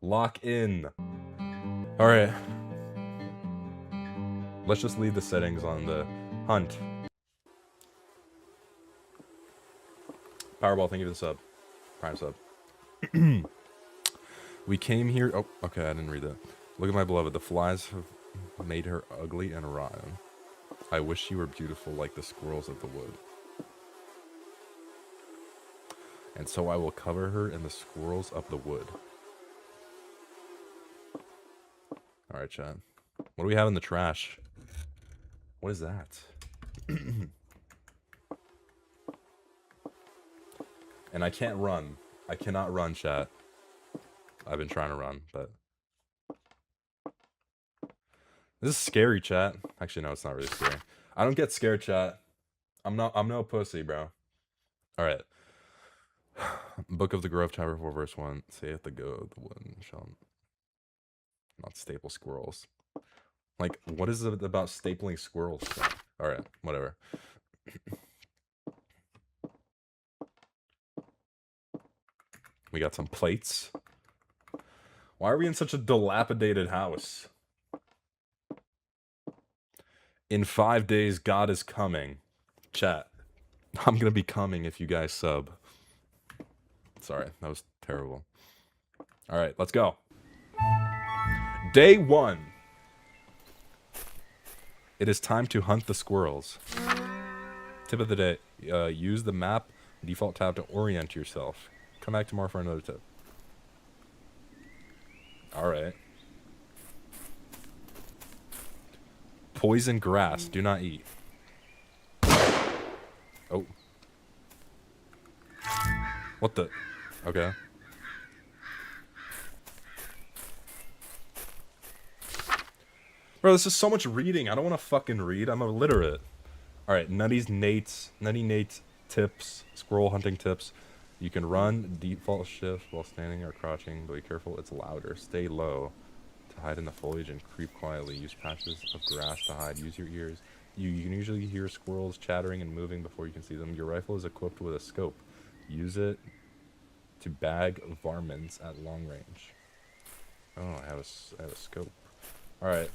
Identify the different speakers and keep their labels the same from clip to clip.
Speaker 1: Lock in. Alright. Let's just leave the settings on the hunt. Powerball, thank you for the sub. Prime sub. We came here... Oh, okay, I didn't read that. Look at my beloved. The flies have made her ugly and rotten. I wish she were beautiful like the squirrels of the wood. And so I will cover her in the squirrels of the wood. Alright, chat. What do we have in the trash? What is that? And I can't run. I cannot run, chat. I've been trying to run, but... This is scary, chat. Actually, no, it's not really scary. I don't get scared, chat. I'm no pussy, bro. Alright. Book of the Grove, chapter 4, verse 1. Saith the go of the wood shall not staple squirrels. Like, what is it about stapling squirrels? Alright, whatever. We got some plates. Why are we in such a dilapidated house? In 5 days, God is coming. Chat. I'm gonna be coming if you guys sub. Sorry, that was terrible. Alright, let's go. Day 1. It is time to hunt the squirrels. Tip of the day. Use the map default tab to orient yourself. Come back tomorrow for another tip. Alright. Poison grass. Do not eat. Oh. What the? Okay. Bro, this is so much reading. I don't want to fucking read. I'm illiterate. Alright, Nutty Nate's tips. Squirrel hunting tips. You can run default shift while standing or crouching, but be careful, it's louder. Stay low to hide in the foliage and creep quietly. Use patches of grass to hide. Use your ears. You can usually hear squirrels chattering and moving before you can see them. Your rifle is equipped with a scope. Use it to bag varmints at long range. Oh, I have a scope. Alright.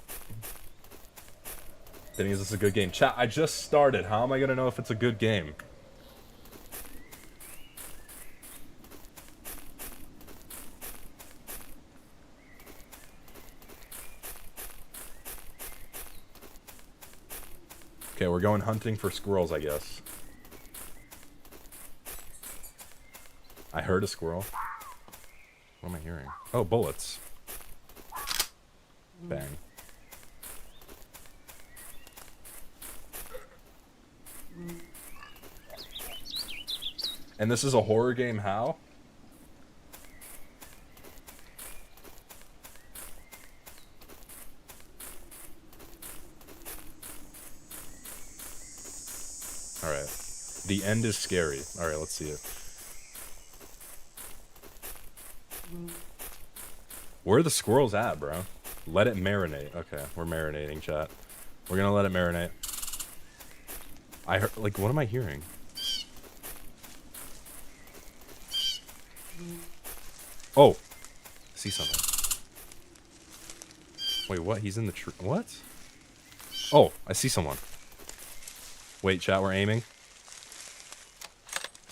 Speaker 1: Denny, is this a good game? Chat, I just started. How am I gonna know if it's a good game? Okay, we're going hunting for squirrels, I guess. I heard a squirrel. What am I hearing? Oh, bullets. Bang. And this is a horror game, how? Alright. The end is scary. Alright, let's see it. Where are the squirrels at, bro? Let it marinate. Okay, we're marinating, chat. We're gonna let it marinate. I heard, like, what am I hearing? Oh! I see something. Wait, what? He's in the tree. What? Oh, I see someone. Wait, chat, we're aiming.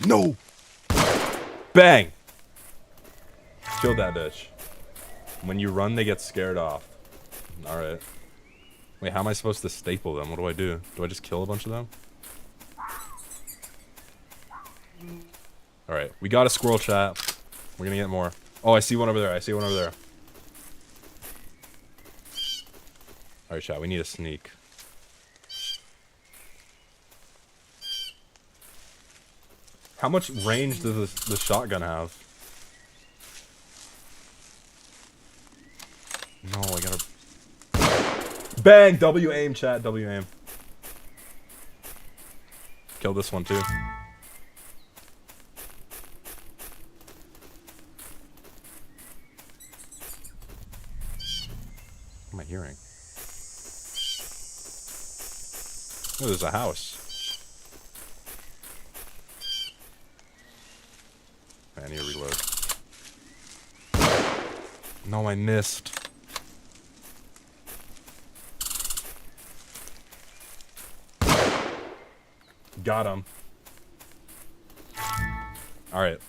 Speaker 1: No! Bang! Killed that bitch. When you run, they get scared off. Alright. Wait, how am I supposed to staple them? What do I do? Do I just kill a bunch of them? Alright, we got a squirrel, chat. We're gonna get more. Oh, I see one over there. I see one over there. Alright, chat, we need a sneak. How much range does the shotgun have? No, I gotta... Bang! W aim, chat. W aim. Kill this one, too. What am I hearing? Oh, there's a house. I need to reload. No, I missed. Got him. Alright.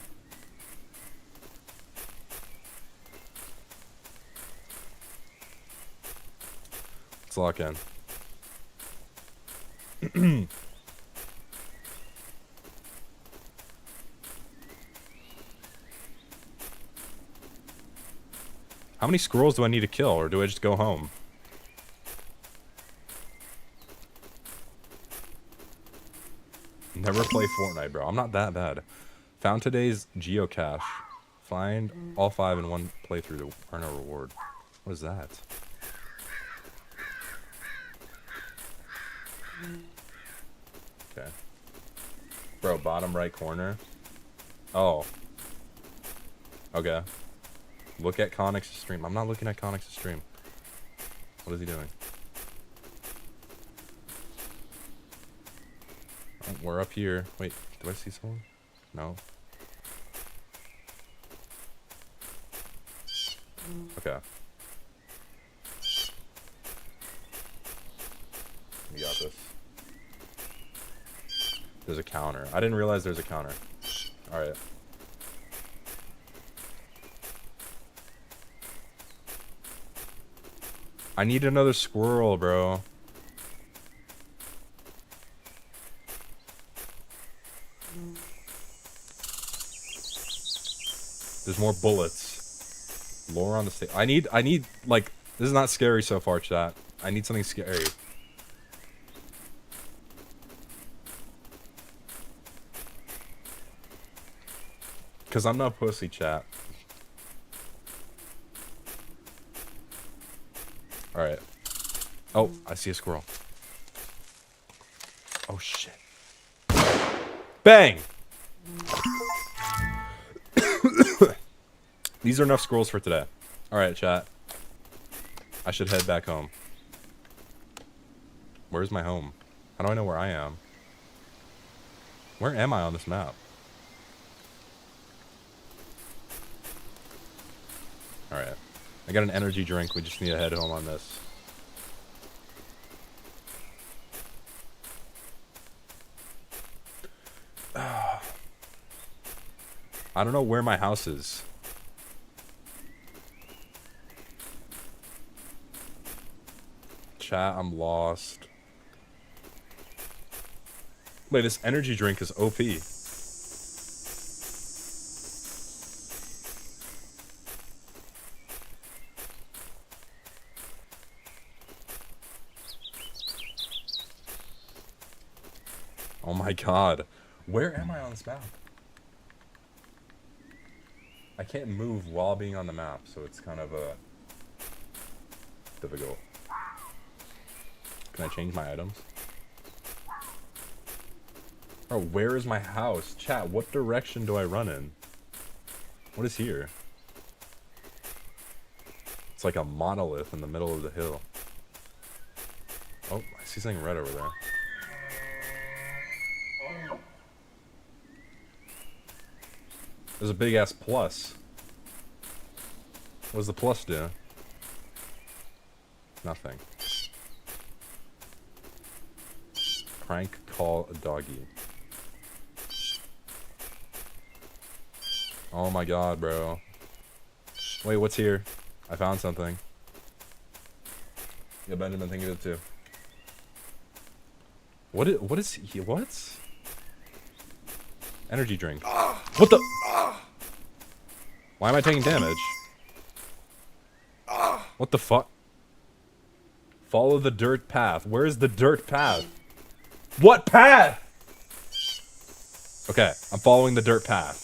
Speaker 1: Let's lock in. How many squirrels do I need to kill, or do I just go home? Never play Fortnite, bro. I'm not that bad. Found today's geocache. Find all 5 in one playthrough to earn a reward. What is that? Okay. Bro, bottom right corner. Oh. Okay. Look at Connix's stream. I'm not looking at Connix's stream. What is he doing? Oh, we're up here. Wait, do I see someone? No. Okay. We got this. There's a counter. I didn't realize there's a counter. Alright. I need another squirrel, bro. There's more bullets. Lore on the stage. I need, like, this is not scary so far, chat. I need something scary. Cause I'm not pussy, chat. Alright. Oh, I see a squirrel. Oh shit. Bang! These are enough squirrels for today. Alright, chat. I should head back home. Where's my home? How do I know where I am? Where am I on this map? Alright. I got an energy drink. We just need to head home on this. I don't know where my house is. Chat, I'm lost. Wait, this energy drink is OP. Oh my god. Where am I on this map? I can't move while being on the map, so it's kind of difficult. Can I change my items? Oh, where is my house? Chat, what direction do I run in? What is here? It's like a monolith in the middle of the hill. Oh, I see something red over there. There's a big ass plus. What does the plus do? Nothing. Prank call a doggy. Oh my god, bro. Wait, what's here? I found something. Yeah, Benjamin, think of it too. What is he? What? Energy drink. What the? Why am I taking damage? What the fuck? Follow the dirt path. Where is the dirt path? What path? Okay, I'm following the dirt path.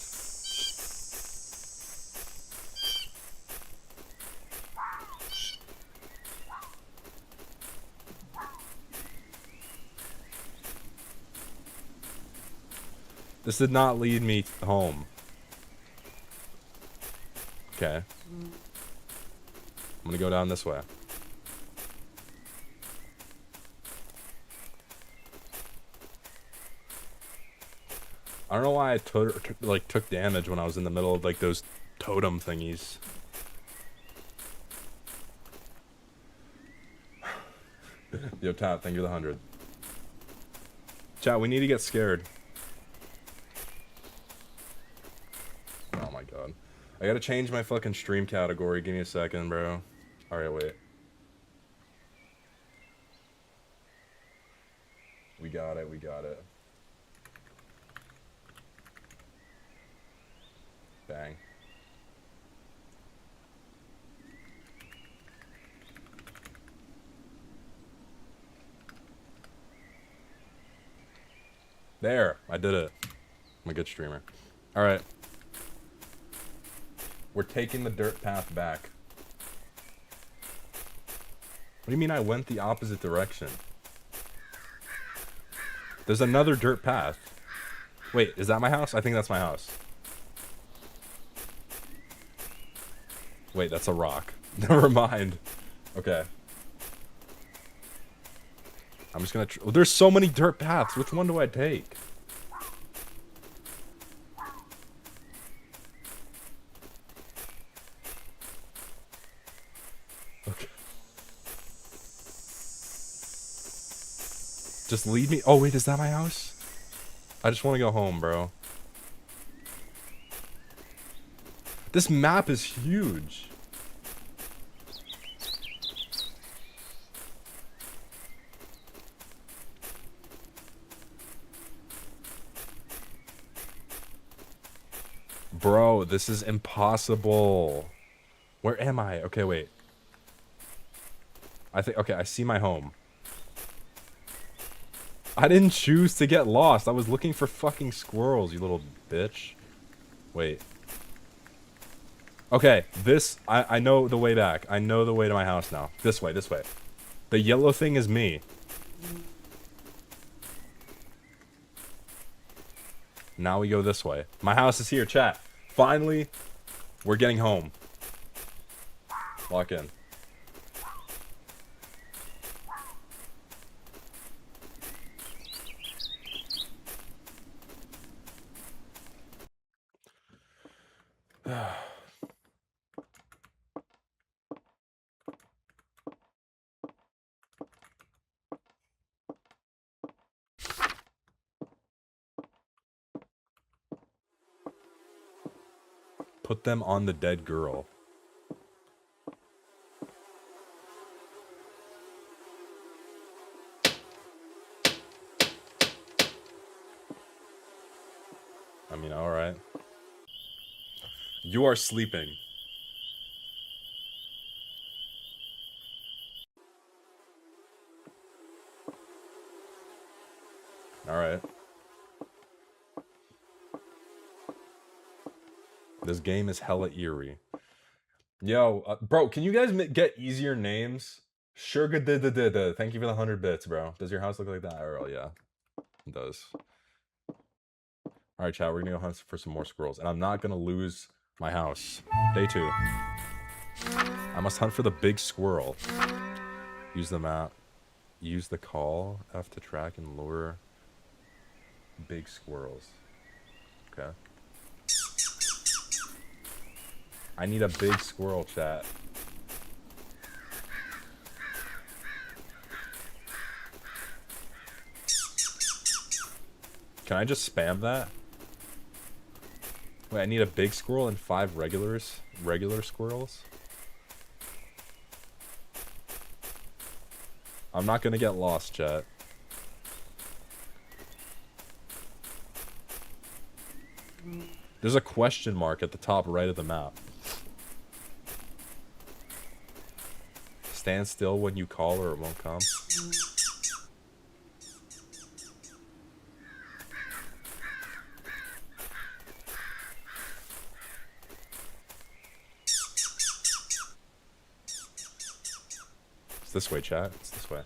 Speaker 1: This did not lead me home. Okay. I'm gonna go down this way. I don't know why I took damage when I was in the middle of like those totem thingies. Yo, Tap, thank you for the 100. Chat, we need to get scared. Oh my god. I gotta change my fucking stream category. Give me a second, bro. Alright, wait. We got it, we got it. Bang. There, I did it. I'm a good streamer. Alright. We're taking the dirt path back. What do you mean I went the opposite direction? There's another dirt path. Wait, is that my house? I think that's my house. Wait, that's a rock. Never mind. Okay. I'm just gonna oh, there's so many dirt paths. Which one do I take? Okay. Just lead me. Oh, wait, is that my house? I just want to go home, bro. This map is huge. Bro, this is impossible. Where am I? Okay, wait. I think, okay, I see my home. I didn't choose to get lost. I was looking for fucking squirrels, you little bitch. Wait. Okay, this, I know the way back. I know the way to my house now. This way, this way. The yellow thing is me. Now we go this way. My house is here, chat. Finally, we're getting home. Lock in. Put them on the dead girl. I mean, alright. You are sleeping. Alright. This game is hella eerie. Yo, bro, can you guys get easier names? Sugar da. Thank you for the 100 bits, bro. Does your house look like that, Earl? Yeah, it does. Alright, chat, we're gonna go hunt for some more squirrels. And I'm not gonna lose my house. Day 2. I must hunt for the big squirrel. Use the map. Use the call. F to track and lure big squirrels. Okay. I need a big squirrel, chat. Can I just spam that? Wait, I need a big squirrel and 5 regular squirrels? I'm not gonna get lost, chat. There's a question mark at the top right of the map. Stand still when you call or it won't come. It's this way, chat. It's this way.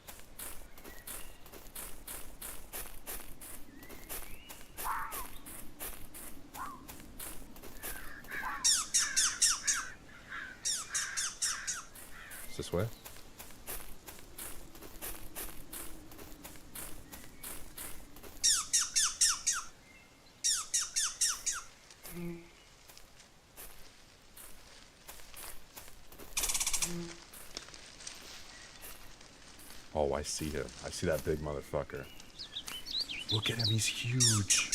Speaker 1: It's this way. Oh, I see him. I see that big motherfucker. Look at him, he's huge.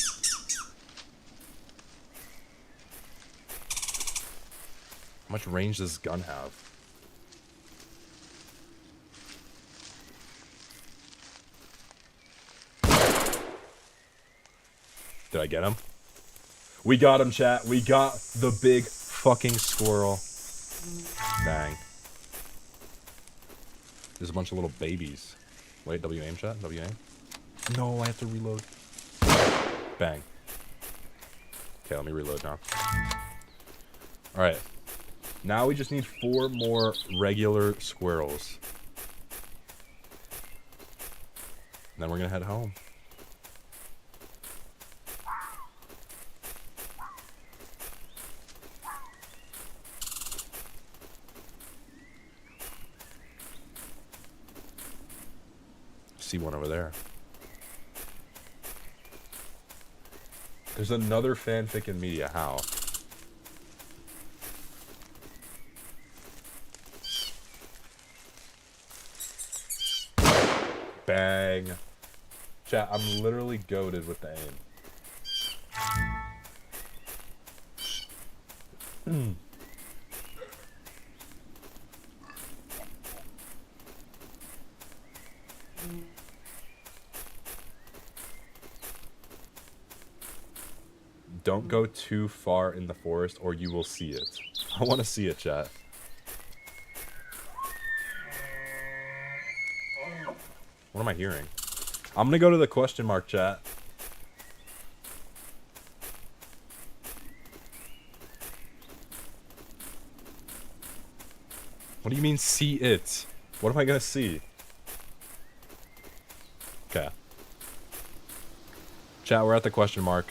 Speaker 1: How much range does this gun have? Did I get him? We got him, chat. We got the big fucking squirrel. Bang. There's a bunch of little babies. Wait, W aim, chat? W aim? No, I have to reload. Bang. Okay, let me reload now. Alright. Now we just need 4 more regular squirrels. And then we're gonna head home. See one over there. There's another fanfic in media. How? Bang. Chat, I'm literally goated with the aim. Don't go too far in the forest or you will see it. I want to see it, chat. What am I hearing? I'm gonna go to the question mark, chat. What do you mean, see it? What am I gonna see? Okay. Chat, we're at the question mark.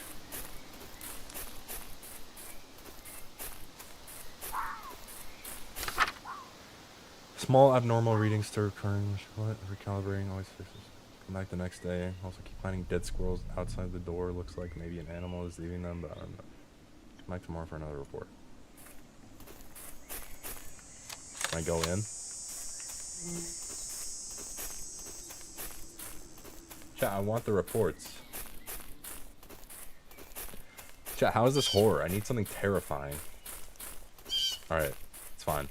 Speaker 1: Small abnormal readings to recurring. What? Recalibrating always fixes. Come back the next day. Also keep finding dead squirrels outside the door. Looks like maybe an animal is leaving them, but I don't know. Come back tomorrow for another report. Can I go in? Chat, I want the reports. Chat, how is this horror? I need something terrifying. Alright, it's fine.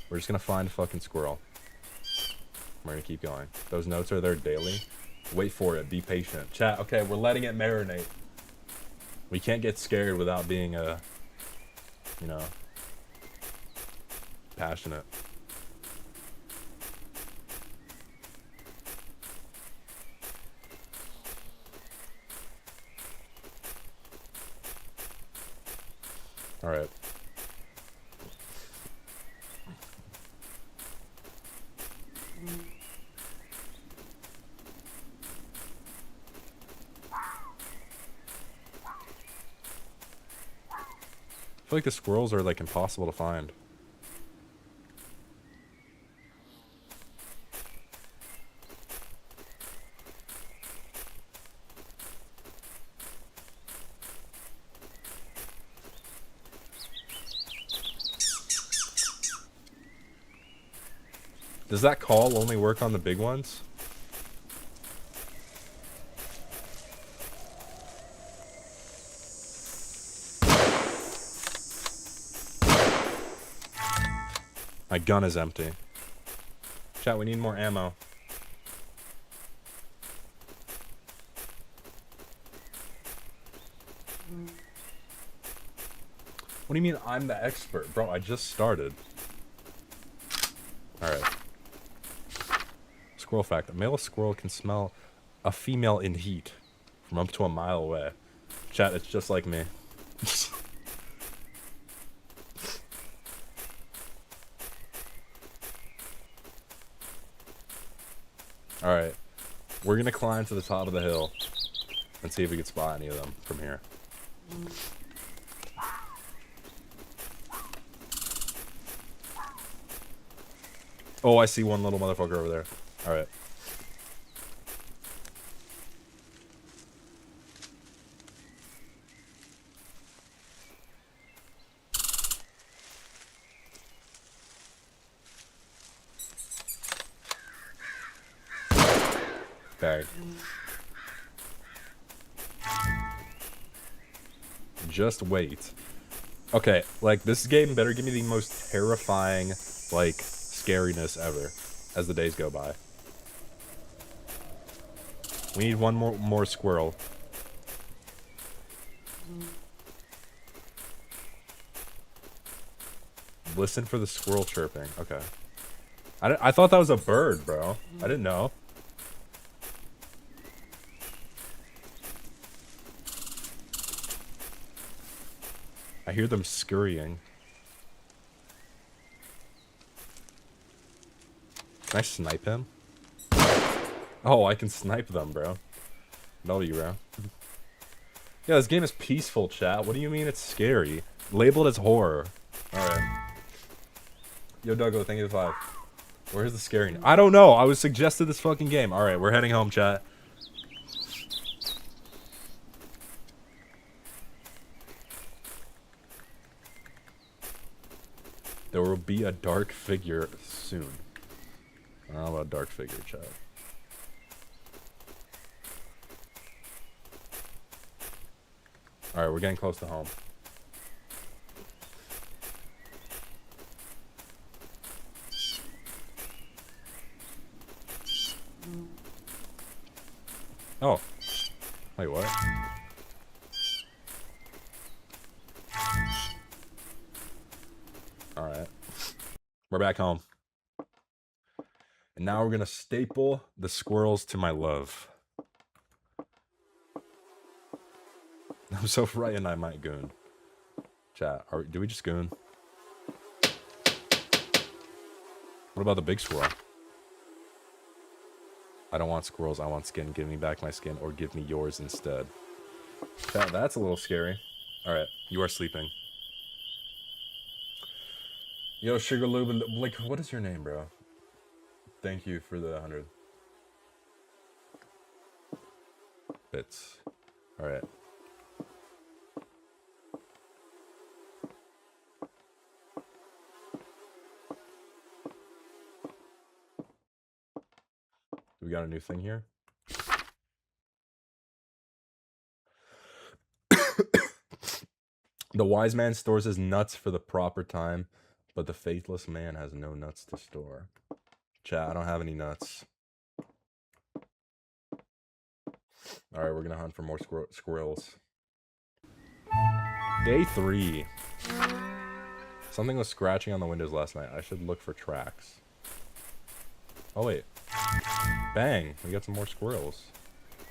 Speaker 1: We're just gonna find a fucking squirrel. We're gonna keep going. Those notes are there daily. Wait for it. Be patient. Chat, okay, we're letting it marinate. We can't get scared without being, you know, passionate. Alright. I feel like the squirrels are like impossible to find. Does that call only work on the big ones? My gun is empty. Chat, we need more ammo. What do you mean I'm the expert? Bro, I just started. Alright. Squirrel fact. A male squirrel can smell a female in heat from up to a mile away. Chat, it's just like me. Alright. We're gonna climb to the top of the hill and see if we can spot any of them from here. Oh, I see one little motherfucker over there. Alright. Bang. Just wait. Okay, like, this game better give me the most terrifying, like, scariness ever as the days go by. We need one more squirrel. Listen for the squirrel chirping. Okay. I thought that was a bird, bro. I didn't know. I hear them scurrying. Can I snipe him? Oh, I can snipe them, bro. W, bro. Yeah, this game is peaceful, chat. What do you mean it's scary? Labeled as horror. Alright. Yo, Duggo, thank you for the 5. Where's the scaring? I don't know. I was suggested this fucking game. Alright, we're heading home, chat. There will be a dark figure soon. I don't know about dark figure, chat. Alright, we're getting close to home. Oh. Wait, what? Alright. We're back home. And now we're gonna staple the squirrels to my love. I'm so frightened I might goon. Chat, do we just goon? What about the big squirrel? I don't want squirrels, I want skin. Give me back my skin or give me yours instead. Chat, that's a little scary. Alright, you are sleeping. Yo, Sugar Lube, like, what is your name, bro? Thank you for the 100 bits. Alright. We got a new thing here. The wise man stores his nuts for the proper time, but the faithless man has no nuts to store. Chat, I don't have any nuts. Alright, we're gonna hunt for more squirrels. Day 3. Something was scratching on the windows last night. I should look for tracks. Oh, wait. Bang! We got some more squirrels.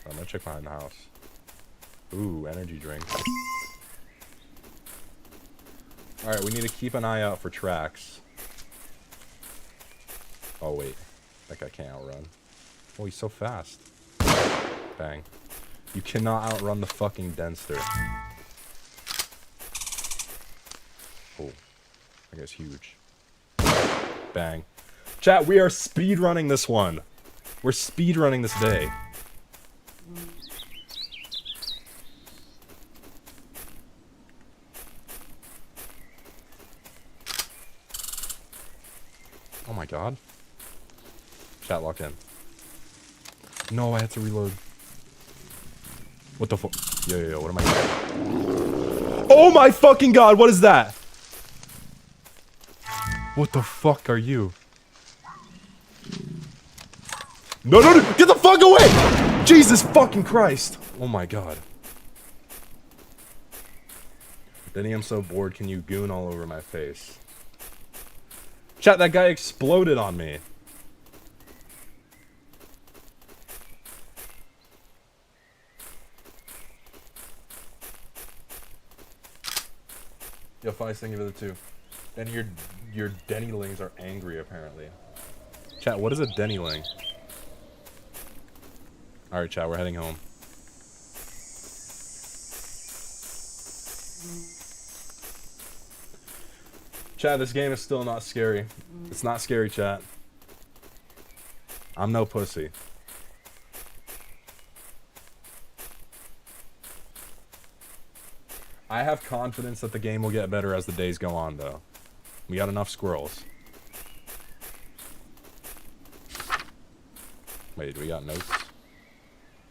Speaker 1: I'm gonna check behind the house. Ooh, energy drink. Alright, we need to keep an eye out for tracks. Oh, wait. That guy can't outrun. Oh, he's so fast. Bang. You cannot outrun the fucking Denster. Oh. That guy's huge. Bang. Chat, we are speedrunning this one. We're speedrunning this day. Oh my god. Chat, lock in. No, I had to reload. What the fuck? Yo, what am I doing? Oh my fucking god, what is that? What the fuck are you? No, get the fuck away! Jesus fucking Christ! Oh my god. Denny, I'm so bored, can you goon all over my face? Chat, that guy exploded on me. Yo, funniest thing of the two. Then your Denny-lings are angry, apparently. Chat, what is a Denny-ling? Alright, chat, we're heading home. Chat, this game is still not scary. It's not scary, chat. I'm no pussy. I have confidence that the game will get better as the days go on, though. We got enough squirrels. Wait, do we got notes?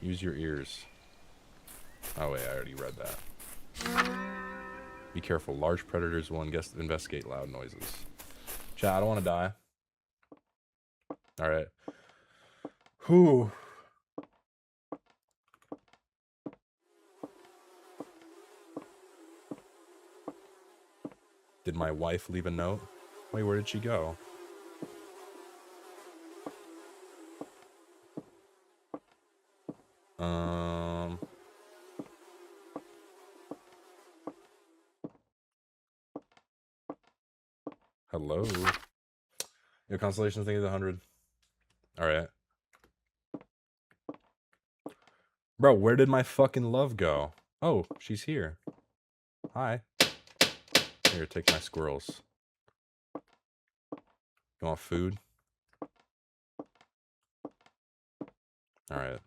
Speaker 1: Use your ears. Oh wait, I already read that. Be careful. Large predators will investigate loud noises. Chat, I don't want to die. Alright. Whew. Did my wife leave a note? Wait, where did she go? Hello? Your constellation thing is 100. Alright. Bro, where did my fucking love go? Oh, she's here. Hi. Here, take my squirrels. You want food? Alright.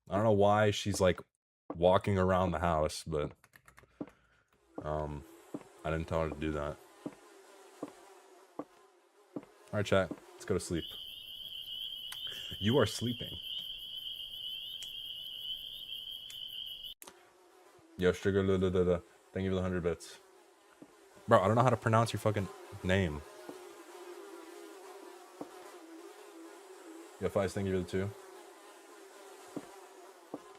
Speaker 1: I don't know why she's like walking around the house, but I didn't tell her to do that. Alright, chat. Let's go to sleep. You are sleeping. Yo, sugar, thank you for the 100 bits. Bro, I don't know how to pronounce your fucking name. Yo, Fies, thank you for the 2.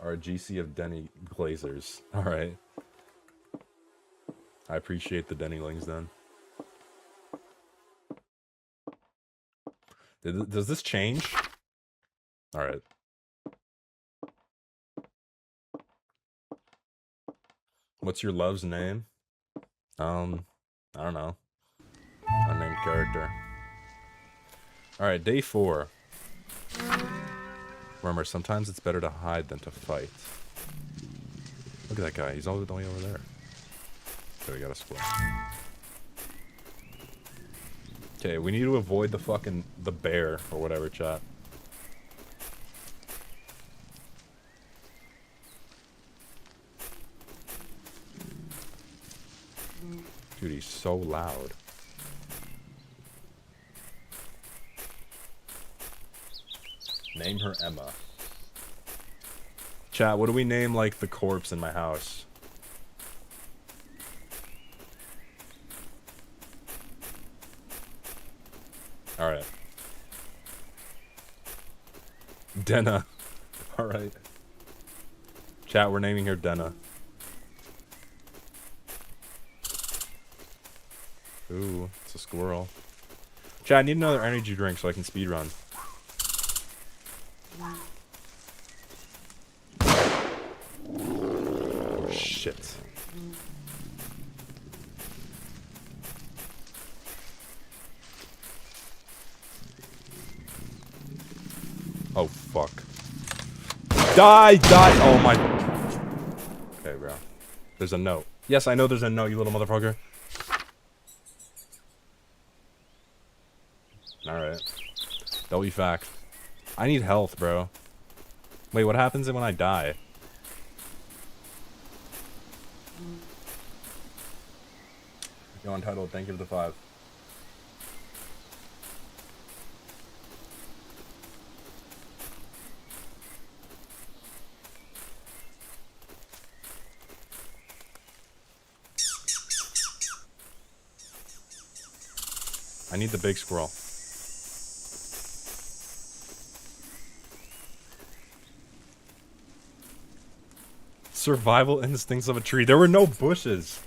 Speaker 1: Our GC of Denny Glazers. Alright. I appreciate the Denny lings then. Does this change? Alright. What's your love's name? I don't know. Unnamed character. Alright, day 4. Remember, sometimes it's better to hide than to fight. Look at that guy. He's all the way over there. Okay, we got a squirrel. Okay, we need to avoid the bear or whatever, chat. Dude, he's so loud. Name her Emma. Chat, what do we name, like, the corpse in my house? Alright. Denna. Alright. Chat, we're naming her Denna. Ooh, it's a squirrel. Chat, I need another energy drink so I can speedrun. Oh, shit. Oh, fuck. Die! Oh, my... Okay, bro. There's a note. Yes, I know there's a note, you little motherfucker. Alright. W fact. I need health, bro. Wait, what happens when I die? Yo, Untitled, thank you for the 5. I need the big squirrel. Survival instincts of a tree. There were no bushes.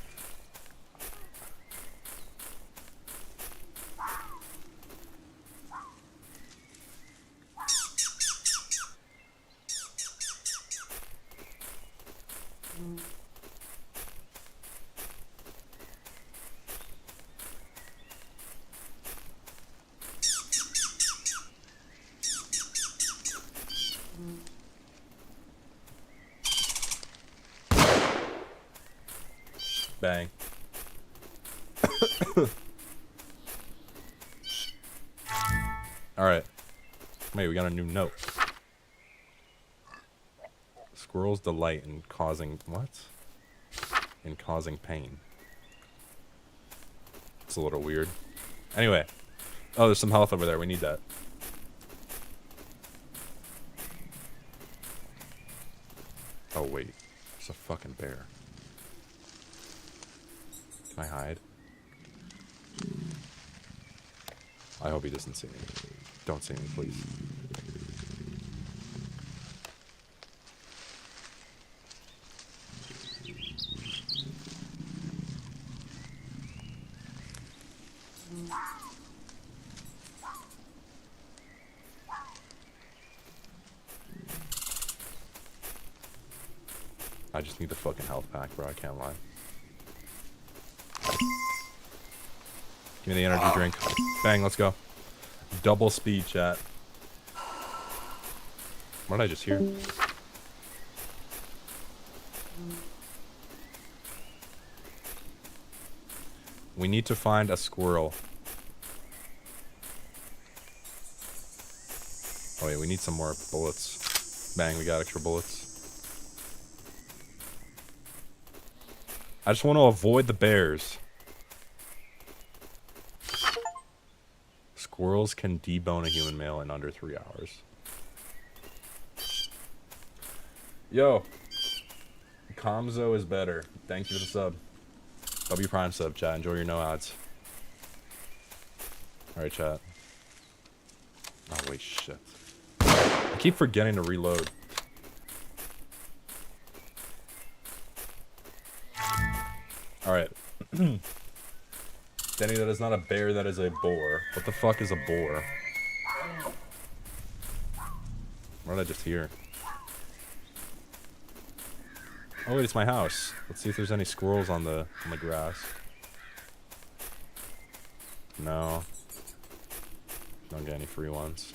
Speaker 1: Bang. Alright. Wait, we got a new note. Squirrels delight in causing... What? In causing pain. It's a little weird. Anyway. Oh, there's some health over there. We need that. It's a fucking bear. Can I hide? I hope he doesn't see me. Don't see me, please. I just need the fucking health pack, bro. I can't lie. Give me the energy drink. Bang, let's go. Double speed, chat. What did I just hear? We need to find a squirrel. Oh wait, we need some more bullets. Bang, we got extra bullets. I just want to avoid the bears. Squirrels can debone a human male in under 3 hours. Yo. Comzo is better. Thank you for the sub. W Prime sub, chat. Enjoy your no ads. Alright, chat. Oh, wait, shit. I keep forgetting to reload. Alright. Denny, that is not a bear, that is a boar. What the fuck is a boar? What did I just hear? Oh wait, it's my house. Let's see if there's any squirrels on the grass. No. Don't get any free ones.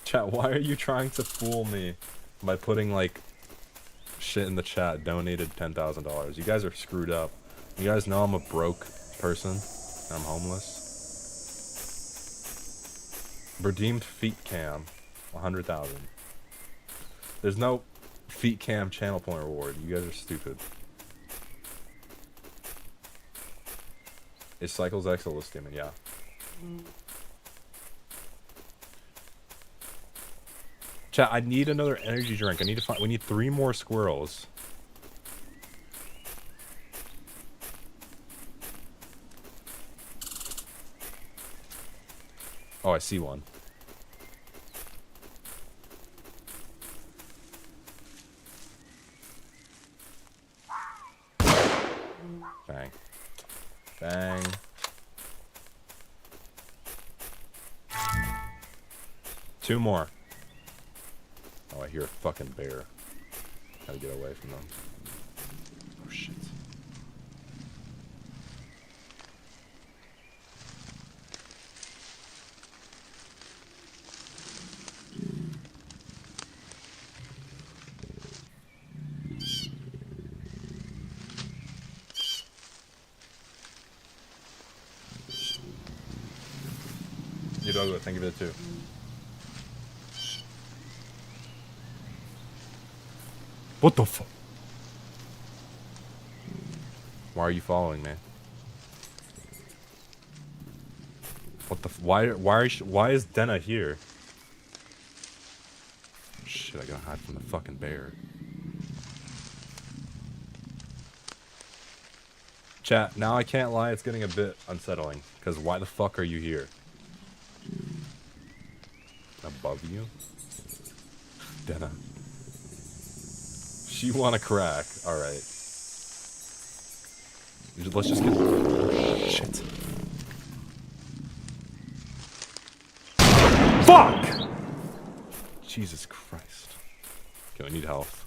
Speaker 1: Chat, why are you trying to fool me by putting like shit in the chat? Donated $10,000. You guys are screwed up. You guys know I'm a broke person and I'm homeless. Redeemed feet cam, 100,000. There's no feet cam channel point reward. You guys are stupid. Is Cycles Excel steaming? Yeah. Chat, I need another energy drink. I need to find. We need 3 more squirrels. Oh, I see one. Bang. Bang. Two more. Oh, I hear a fucking bear. Gotta get away from them. Oh, shit. You dog, thank you for the 2. What the fuck? Why are you following me? What the why is Denna here? Shit, I gotta hide from the fucking bear. Chat, now I can't lie, it's getting a bit unsettling. Because why the fuck are you here? Above you? Denna. She wanna crack. Alright. Let's just get... Oh, shit. Fuck! Jesus Christ. Okay, we need health.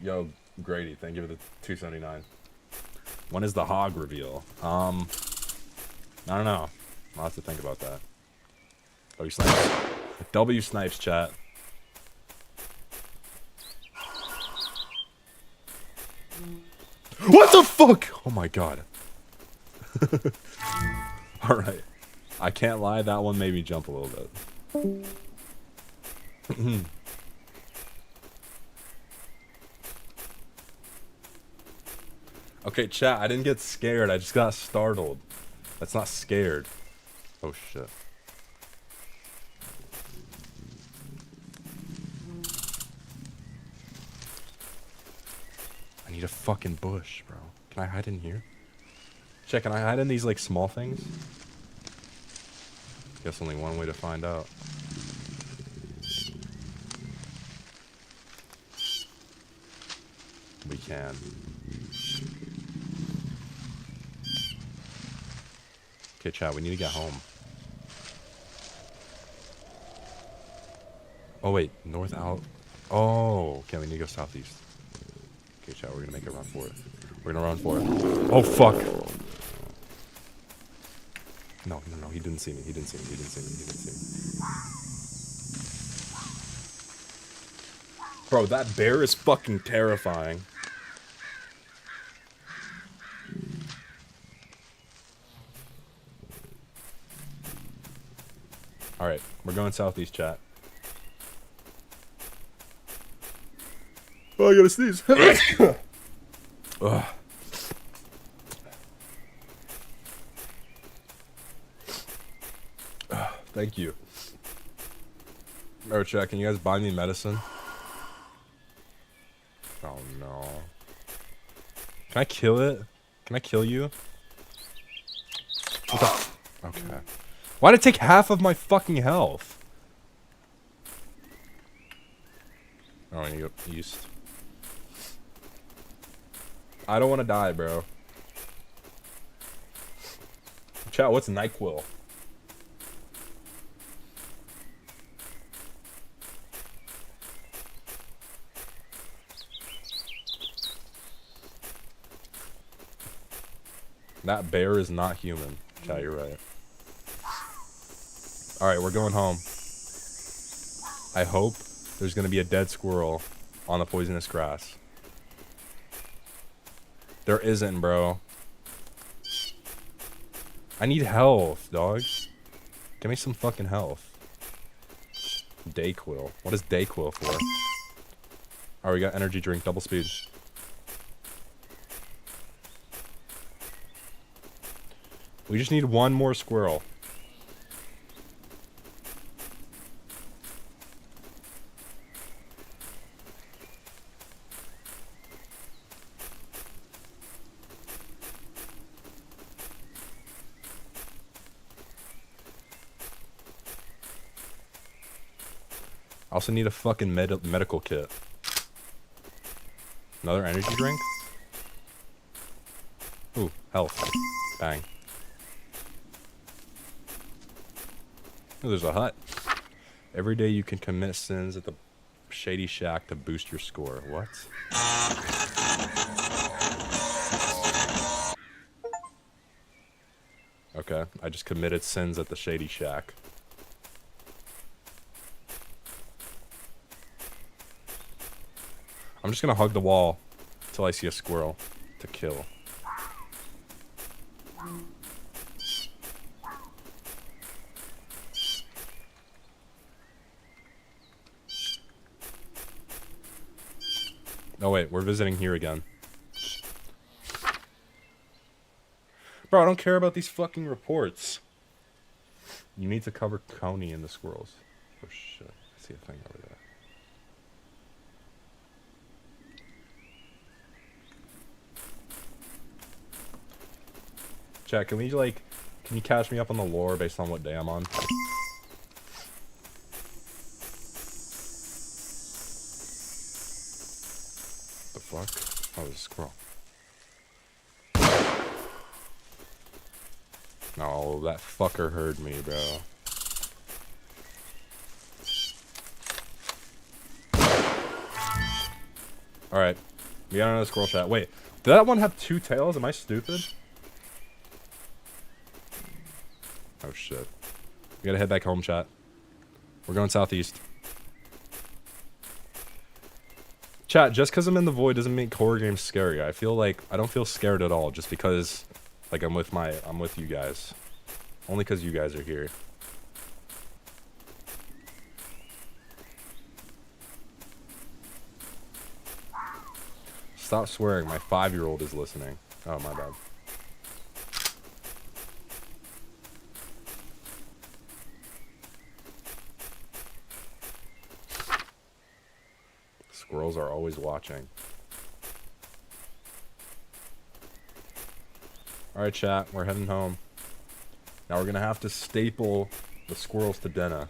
Speaker 1: Yo, Grady, thank you for the 279. When is the hog reveal? I don't know. I'll have to think about that. W snipes. W snipes, chat. What the fuck? Oh my god. Alright. I can't lie, that one made me jump a little bit. Okay, chat, I didn't get scared. I just got startled. That's not scared. Oh, shit. I need a fucking bush, bro. Can I hide in here? Check, can I hide in these, like, small things? Guess only one way to find out. We can. Okay, chat, we need to get home. Oh, wait. North out. Oh, okay, we need to go southeast. Okay, chat, we're gonna make a run for it. We're gonna run for it. Oh, fuck. No, no, no, he didn't see me. He didn't see me. He didn't see me. He didn't see me. Bro, that bear is fucking terrifying. Alright, we're going southeast, chat. Oh, I gotta sneeze. Ugh. Thank you. Alright, chat, can you guys buy me medicine? Oh, no. Can I kill it? Can I kill you? What the? Okay. Why'd it take half of my fucking health? Oh, I need to go east. I don't want to die, bro. Chat, what's NyQuil? That bear is not human. Chat, you're right. Alright, we're going home. I hope there's gonna be a dead squirrel on the poisonous grass. There isn't, bro. I need health, dog. Give me some fucking health. Dayquil. What is Dayquil for? Alright, we got energy drink, double speed. We just need one more squirrel. I also need a fucking medical kit. Another energy drink? Ooh, health. Bang. Oh, there's a hut. Every day you can commit sins at the Shady Shack to boost your score. What? Okay, I just committed sins at the Shady Shack. I'm just gonna hug the wall until I see a squirrel to kill. Oh wait, we're visiting here again. Bro, I don't care about these fucking reports. You need to cover Coney and the squirrels. Oh shit, I see a thing over there. Chat, can you catch me up on the lore based on what day I'm on? The fuck? Oh, there's a squirrel. No, that fucker heard me, bro. Alright. We got another squirrel, chat. Wait, did that one have two tails? Am I stupid? Oh shit. We gotta head back home, chat. We're going southeast. Chat, just because I'm in the void doesn't make horror games scary. I don't feel scared at all just because, like, I'm with you guys. Only because you guys are here. Stop swearing. My 5-year-old is listening. Oh, my bad. Squirrels are always watching. Alright, chat. We're heading home. Now we're gonna have to staple the squirrels to Denna.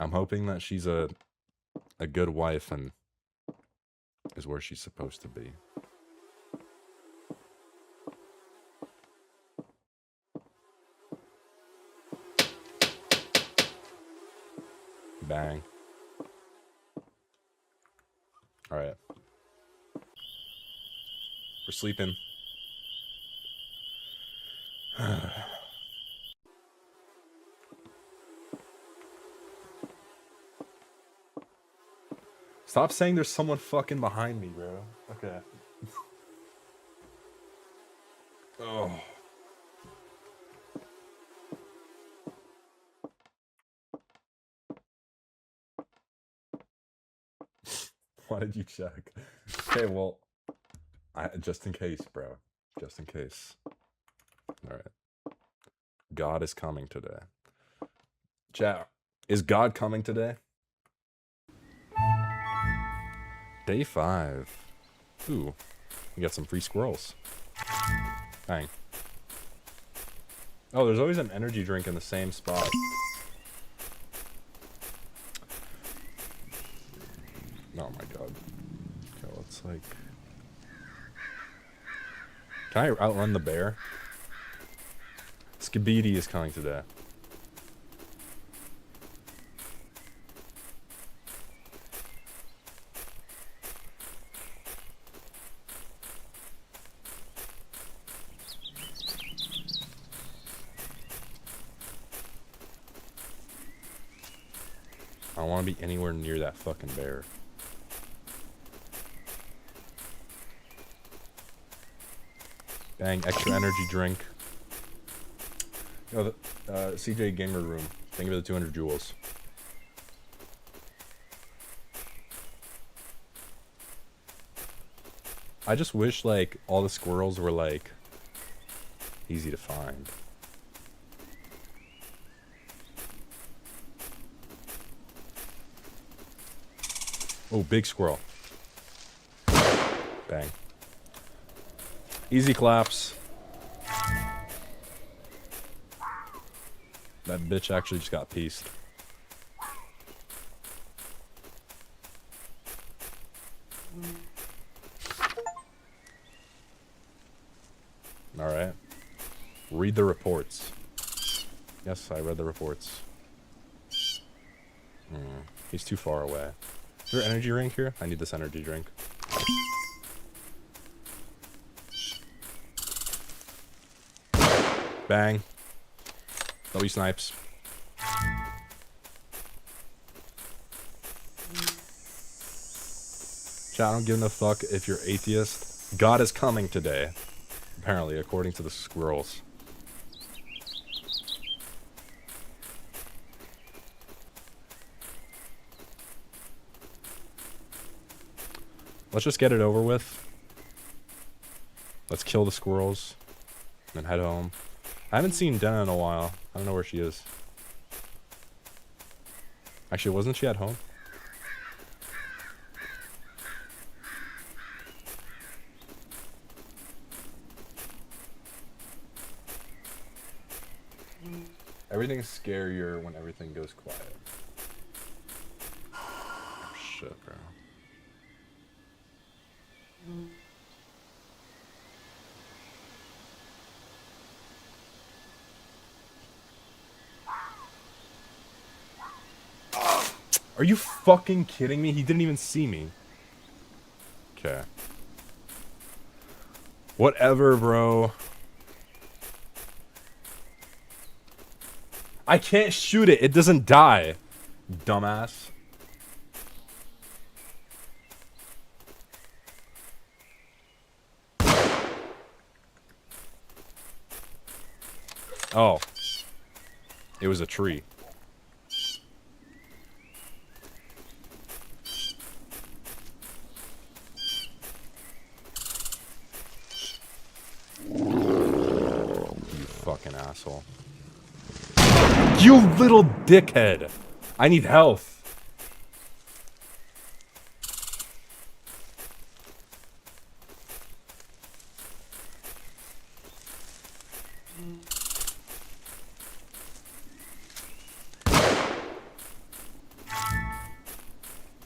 Speaker 1: I'm hoping that she's a good wife and is where she's supposed to be. Bang. Alright. We're sleeping. Stop saying there's someone fucking behind me, bro. Okay. Oh. Why did you check? Okay, well, just in case, bro. Just in case. Alright. God is coming today. Chat, is God coming today? Day 5. Ooh, we got some free squirrels. Bang. Oh, there's always an energy drink in the same spot. Oh my god. Okay, let's like... Can I outrun the bear? Skibidi is coming today. I don't want to be anywhere near that fucking bear. Bang, extra energy drink. Oh, the CJ Gamer Room. Thank you for the 200 jewels. I just wish, like, all the squirrels were, like, easy to find. Oh, big squirrel. Bang. Easy claps. That bitch actually just got pieced. Alright. Read the reports. Yes, I read the reports. He's too far away. Is there an energy drink here? I need this energy drink. Bang. W snipes. Chat, I don't give no fuck if you're atheist. God is coming today. Apparently, according to the squirrels. Let's just get it over with. Let's kill the squirrels. And then head home. I haven't seen Denna in a while. I don't know where she is. Actually, wasn't she at home? Everything's scarier when everything goes quiet. Oh, shit, bro. Are you fucking kidding me? He didn't even see me. Okay. Whatever, bro. I can't shoot it. It doesn't die. Dumbass. Oh. It was a tree. asshole. You little dickhead! I need health.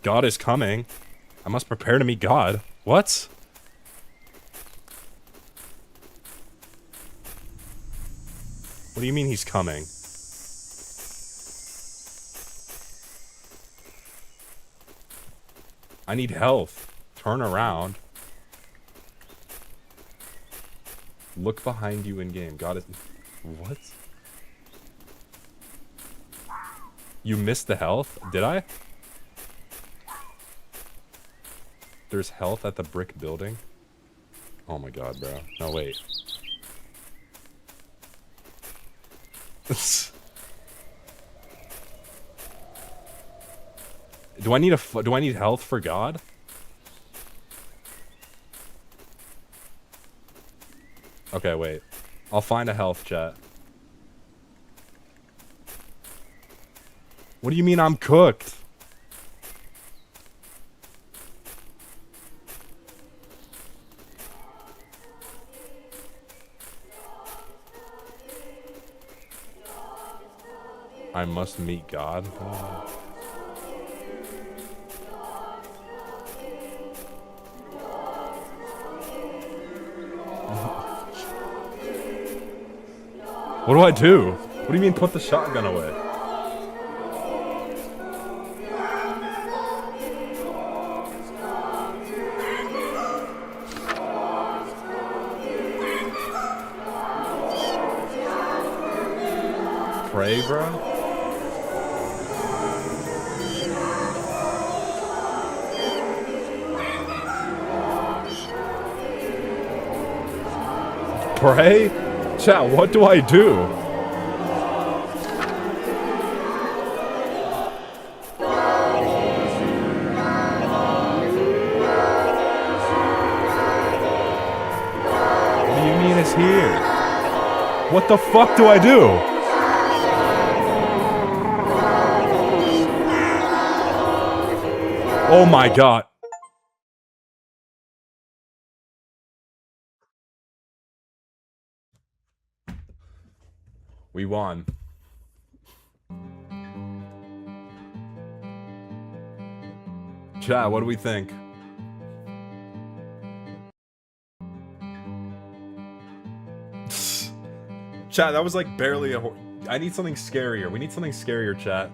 Speaker 1: God is coming. I must prepare to meet God. What? What do you mean he's coming? I need health. Turn around. Look behind you in game. God is... What? You missed the health? Did I? There's health at the brick building? Oh my god, bro. No, wait. Do I need health for God? Okay, wait. I'll find a health, chat. What do you mean I'm cooked? I must meet God. Oh. What do I do? What do you mean put the shotgun away? Pray, bro? Pray? Chat, what do I do? What do you mean it's here? What the fuck do I do? Oh my god. We won. Chat, what do we think? Chat, that was like barely a... I need something scarier. We need something scarier, chat.